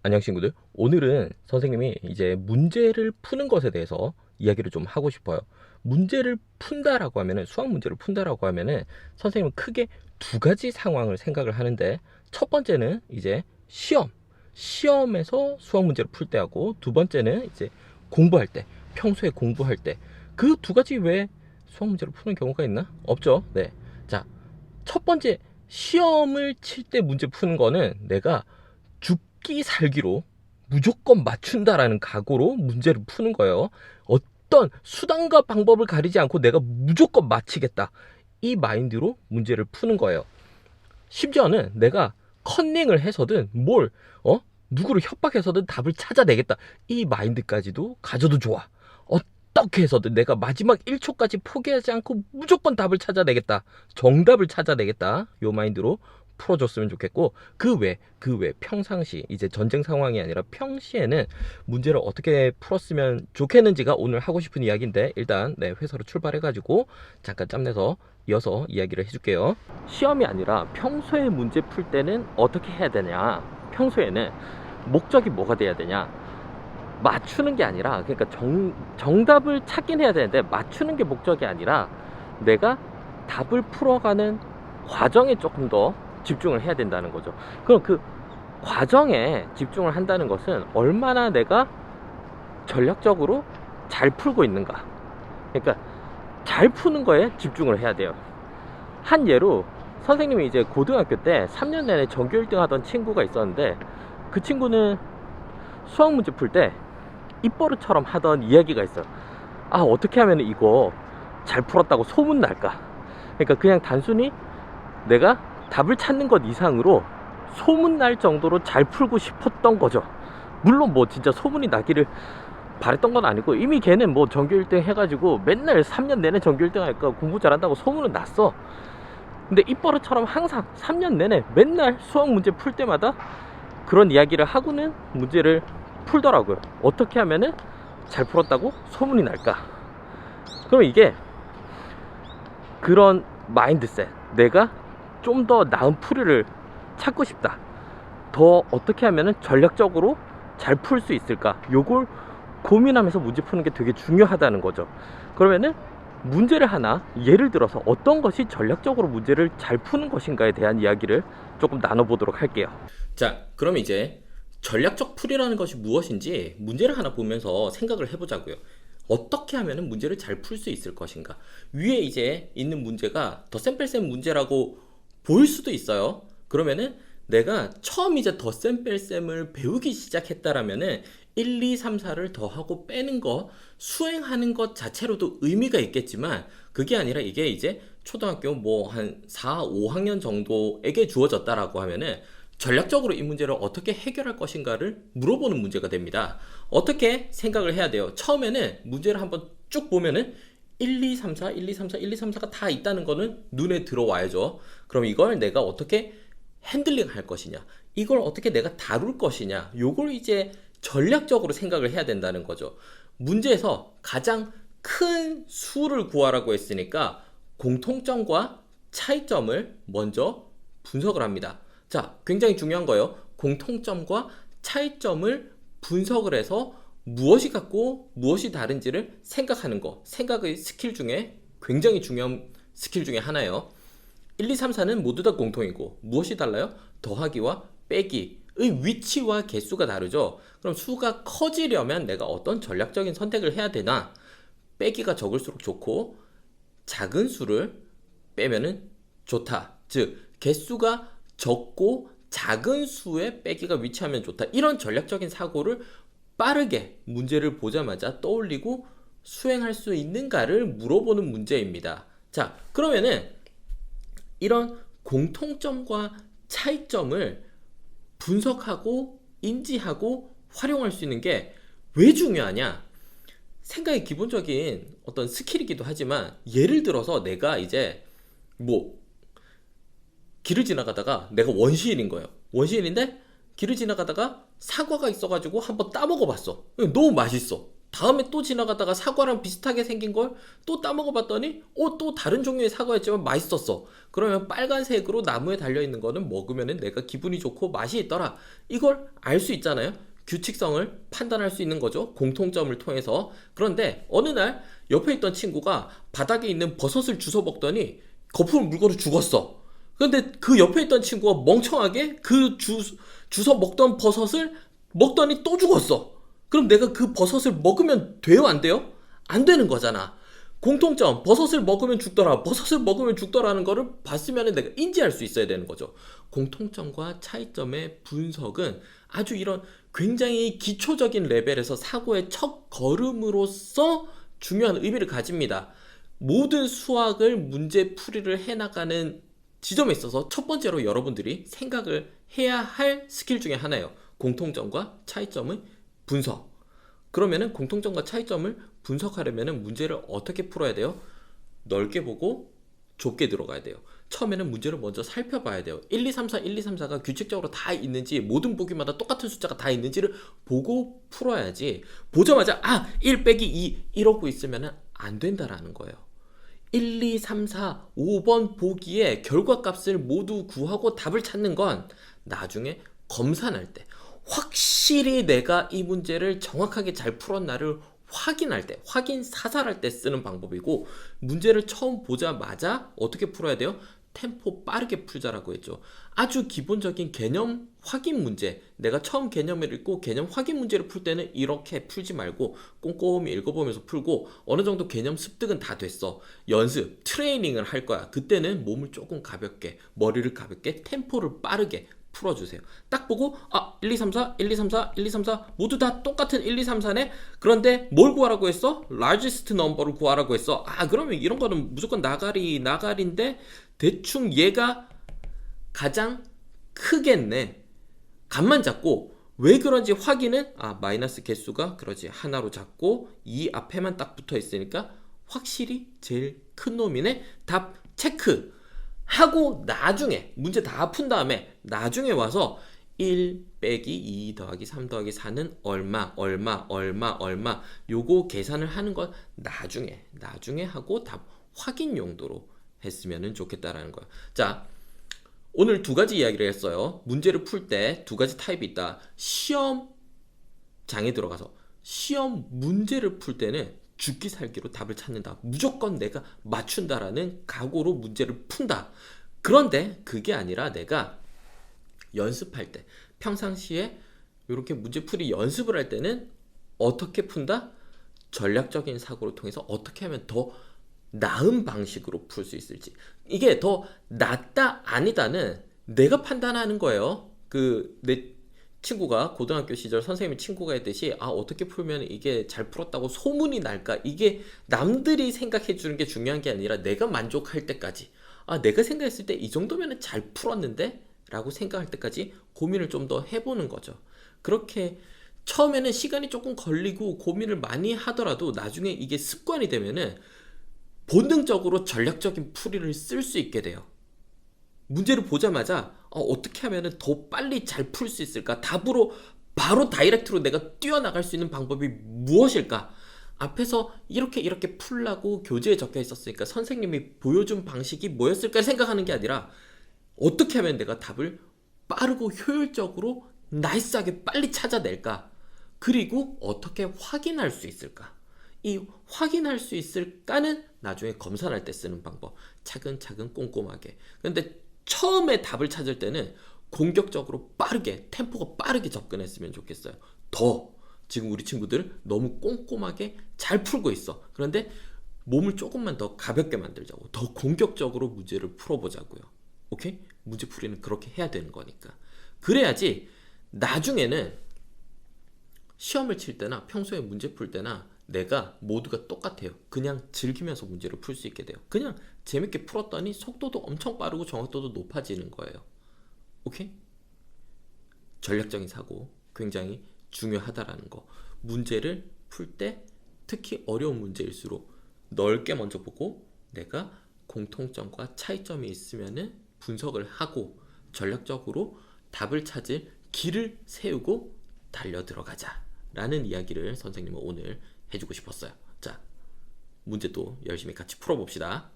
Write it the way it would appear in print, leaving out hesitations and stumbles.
안녕 친구들. 오늘은 선생님이 이제 문제를 푸는 것에 대해서 이야기를 좀 하고 싶어요. 문제를 푼다라고 하면은, 수학 문제를 푼다라고 하면은 선생님은 크게 두 가지 상황을 생각을 하는데, 첫 번째는 이제 시험에서 수학 문제를 풀 때 하고, 두 번째는 이제 공부할 때, 평소에 공부할 때. 그 두 가지 외에 수학 문제를 푸는 경우가 있나? 없죠. 네. 자, 첫 번째, 시험을 칠 때 문제 푸는 거는 내가 죽기 살기로 무조건 맞춘다라는 각오로 문제를 푸는 거예요. 어떤 수단과 방법을 가리지 않고 내가 무조건 맞히겠다, 이 마인드로 문제를 푸는 거예요. 심지어는 내가 컨닝을 해서든 누구를 협박해서든 답을 찾아내겠다, 이 마인드까지도 가져도 좋아. 어떻게 해서든 내가 마지막 1초까지 포기하지 않고 무조건 답을 찾아내겠다, 정답을 찾아내겠다, 요 마인드로 풀어줬으면 좋겠고, 그 외 평상시, 이제 전쟁 상황이 아니라 평시에는 문제를 어떻게 풀었으면 좋겠는지가 오늘 하고 싶은 이야기인데, 일단 회사로 출발해가지고 잠깐 짬내서 이어서 이야기를 해줄게요. 시험이 아니라 평소에 문제 풀 때는 어떻게 해야 되냐, 평소에는 목적이 뭐가 돼야 되냐, 맞추는 게 아니라, 그러니까 정답을 찾긴 해야 되는데 맞추는 게 목적이 아니라 내가 답을 풀어가는 과정에 조금 더 집중을 해야 된다는 거죠. 그럼 그 과정에 집중을 한다는 것은 얼마나 내가 전략적으로 잘 풀고 있는가, 그러니까 잘 푸는 거에 집중을 해야 돼요. 한 예로, 선생님이 이제 고등학교 때 3년 내내 전교 1등 하던 친구가 있었는데, 그 친구는 수학 문제 풀 때 입버릇처럼 하던 이야기가 있어요. 아, 어떻게 하면 이거 잘 풀었다고 소문 날까. 그러니까 그냥 단순히 내가 답을 찾는 것 이상으로 소문 날 정도로 잘 풀고 싶었던 거죠. 물론 뭐 진짜 소문이 나기를 바랬던 건 아니고, 이미 걔는 뭐 전교 1등 해가지고 맨날 3년 내내 전교 1등 하니까 공부 잘한다고 소문은 났어. 근데 입버릇처럼 항상 3년 내내 맨날 수학 문제 풀 때마다 그런 이야기를 하고는 문제를 풀더라고요. 어떻게 하면은 잘 풀었다고 소문이 날까? 그럼 이게 그런 마인드셋, 내가 좀 더 나은 풀이를 찾고 싶다, 더 어떻게 하면은 전략적으로 잘 풀 수 있을까, 요걸 고민하면서 문제 푸는 게 되게 중요하다는 거죠. 그러면은 문제를 하나, 예를 들어서 어떤 것이 전략적으로 문제를 잘 푸는 것인가에 대한 이야기를 조금 나눠보도록 할게요. 자, 그럼 이제 전략적 풀이라는 것이 무엇인지 문제를 하나 보면서 생각을 해보자고요. 어떻게 하면 문제를 잘 풀 수 있을 것인가. 위에 이제 있는 문제가 덧셈 뺄셈 문제라고 보일 수도 있어요. 그러면은 내가 처음 이제 덧셈 뺄셈을 배우기 시작했다라면은 1, 2, 3, 4를 더하고 빼는 거, 수행하는 것 자체로도 의미가 있겠지만, 그게 아니라 이게 이제 초등학교 뭐 한 4, 5학년 정도에게 주어졌다라고 하면은 전략적으로 이 문제를 어떻게 해결할 것인가를 물어보는 문제가 됩니다. 어떻게 생각을 해야 돼요? 처음에는 문제를 한번 쭉 보면은 1, 2, 3, 4, 1, 2, 3, 4, 1, 2, 3, 4가 다 있다는 거는 눈에 들어와야죠. 그럼 이걸 내가 어떻게 핸들링 할 것이냐, 이걸 어떻게 내가 다룰 것이냐, 요걸 이제 전략적으로 생각을 해야 된다는 거죠. 문제에서 가장 큰 수를 구하라고 했으니까 공통점과 차이점을 먼저 분석을 합니다. 자, 굉장히 중요한 거예요. 공통점과 차이점을 분석을 해서 무엇이 같고 무엇이 다른지를 생각하는 거, 생각의 스킬 중에 굉장히 중요한 스킬 중에 하나예요. 1, 2, 3, 4는 모두 다 공통이고, 무엇이 달라요? 더하기와 빼기의 위치와 개수가 다르죠. 그럼 수가 커지려면 내가 어떤 전략적인 선택을 해야 되나? 빼기가 적을수록 좋고, 작은 수를 빼면은 좋다. 즉, 개수가 적고 작은 수의 빼기가 위치하면 좋다. 이런 전략적인 사고를 빠르게 문제를 보자마자 떠올리고 수행할 수 있는가를 물어보는 문제입니다. 자, 그러면은 이런 공통점과 차이점을 분석하고 인지하고 활용할 수 있는 게 왜 중요하냐? 생각의 기본적인 어떤 스킬이기도 하지만, 예를 들어서 내가 이제 뭐 길을 지나가다가 내가 원시인인 거예요. 원시인인데 길을 지나가다가 사과가 있어가지고 한번 따먹어 봤어. 너무 맛있어. 다음에 또 지나가다가 사과랑 비슷하게 생긴 걸 또 따먹어 봤더니 또 다른 종류의 사과였지만 맛있었어. 그러면 빨간색으로 나무에 달려있는 거는 먹으면 내가 기분이 좋고 맛이 있더라. 이걸 알 수 있잖아요. 규칙성을 판단할 수 있는 거죠. 공통점을 통해서. 그런데 어느 날 옆에 있던 친구가 바닥에 있는 버섯을 주워 먹더니 거품을 물고로 죽었어. 근데 그 옆에 있던 친구가 멍청하게 그 주워 먹던 버섯을 먹더니 또 죽었어. 그럼 내가 그 버섯을 먹으면 돼요, 안 돼요? 안 되는 거잖아. 공통점, 버섯을 먹으면 죽더라, 버섯을 먹으면 죽더라는 거를 봤으면 내가 인지할 수 있어야 되는 거죠. 공통점과 차이점의 분석은 아주 이런 굉장히 기초적인 레벨에서 사고의 첫 걸음으로서 중요한 의미를 가집니다. 모든 수학을 문제 풀이를 해나가는 지점에 있어서 첫 번째로 여러분들이 생각을 해야 할 스킬 중에 하나예요. 공통점과 차이점의 분석. 그러면은 공통점과 차이점을 분석하려면은 문제를 어떻게 풀어야 돼요? 넓게 보고 좁게 들어가야 돼요. 처음에는 문제를 먼저 살펴봐야 돼요. 1, 2, 3, 4, 1, 2, 3, 4가 규칙적으로 다 있는지, 모든 보기마다 똑같은 숫자가 다 있는지를 보고 풀어야지. 보자마자 1 빼기 2 이러고 있으면 안 된다라는 거예요. 1, 2, 3, 4, 5번 보기에 결과값을 모두 구하고 답을 찾는 건 나중에 검산할 때, 확실히 내가 이 문제를 정확하게 잘 풀었나를 확인할 때, 확인 사살할 때 쓰는 방법이고, 문제를 처음 보자마자 어떻게 풀어야 돼요? 템포 빠르게 풀자라고 했죠. 아주 기본적인 개념 확인 문제, 내가 처음 개념을 읽고 개념 확인 문제를 풀 때는 이렇게 풀지 말고 꼼꼼히 읽어보면서 풀고, 어느 정도 개념 습득은 다 됐어. 연습, 트레이닝을 할 거야. 그때는 몸을 조금 가볍게, 머리를 가볍게, 템포를 빠르게 풀어주세요. 딱 보고 1, 2, 3, 4, 1, 2, 3, 4, 1, 2, 3, 4 모두 다 똑같은 1, 2, 3, 4네? 그런데 뭘 구하라고 했어? largest number를 구하라고 했어. 그러면 이런 거는 무조건 나가리인데 대충 얘가 가장 크겠네. 값만 잡고 왜 그런지 확인은 마이너스 개수가 그러지 하나로 잡고 이 앞에만 딱 붙어 있으니까 확실히 제일 큰 놈이네. 답 체크 하고 나중에 문제 다 푼 다음에 나중에 와서 1 빼기 2 더하기 3 더하기 4는 얼마 요거 계산을 하는 건 나중에 하고 답 확인 용도로 했으면 좋겠다라는 거야. 자, 오늘 두 가지 이야기를 했어요. 문제를 풀 때 두 가지 타입이 있다. 시험장에 들어가서 시험 문제를 풀 때는 죽기 살기로 답을 찾는다. 무조건 내가 맞춘다라는 각오로 문제를 푼다. 그런데 그게 아니라 내가 연습할 때, 평상시에 이렇게 문제풀이 연습을 할 때는 어떻게 푼다? 전략적인 사고를 통해서 어떻게 하면 더 나은 방식으로 풀 수 있을지. 이게 더 낫다 아니다는 내가 판단하는 거예요. 내 친구가 고등학교 시절 선생님이 친구가 했듯이 어떻게 풀면 이게 잘 풀었다고 소문이 날까? 이게 남들이 생각해 주는 게 중요한 게 아니라 내가 만족할 때까지, 내가 생각했을 때 이 정도면 잘 풀었는데? 라고 생각할 때까지 고민을 좀 더 해보는 거죠. 그렇게 처음에는 시간이 조금 걸리고 고민을 많이 하더라도 나중에 이게 습관이 되면은 본능적으로 전략적인 풀이를 쓸 수 있게 돼요. 문제를 보자마자 어떻게 하면 더 빨리 잘 풀 수 있을까? 답으로 바로 다이렉트로 내가 뛰어나갈 수 있는 방법이 무엇일까? 앞에서 이렇게 풀라고 교재에 적혀 있었으니까 선생님이 보여준 방식이 뭐였을까 생각하는 게 아니라 어떻게 하면 내가 답을 빠르고 효율적으로 나이스하게 빨리 찾아낼까? 그리고 어떻게 확인할 수 있을까? 이 확인할 수 있을까는 나중에 검사할 때 쓰는 방법. 차근차근 꼼꼼하게. 근데 처음에 답을 찾을 때는 공격적으로 빠르게, 템포가 빠르게 접근했으면 좋겠어요. 지금 우리 친구들 너무 꼼꼼하게 잘 풀고 있어. 그런데 몸을 조금만 더 가볍게 만들자고, 더 공격적으로 문제를 풀어보자고요. 오케이? 문제 풀이는 그렇게 해야 되는 거니까. 그래야지 나중에는 시험을 칠 때나 평소에 문제 풀 때나 내가 모두가 똑같아요. 그냥 즐기면서 문제를 풀 수 있게 돼요. 그냥 재밌게 풀었더니 속도도 엄청 빠르고 정확도도 높아지는 거예요. 오케이? 전략적인 사고 굉장히 중요하다라는 거. 문제를 풀 때 특히 어려운 문제일수록 넓게 먼저 보고 내가 공통점과 차이점이 있으면은 분석을 하고 전략적으로 답을 찾을 길을 세우고 달려 들어가자 라는 이야기를 선생님은 오늘 해주고 싶었어요. 자, 문제 또 열심히 같이 풀어봅시다.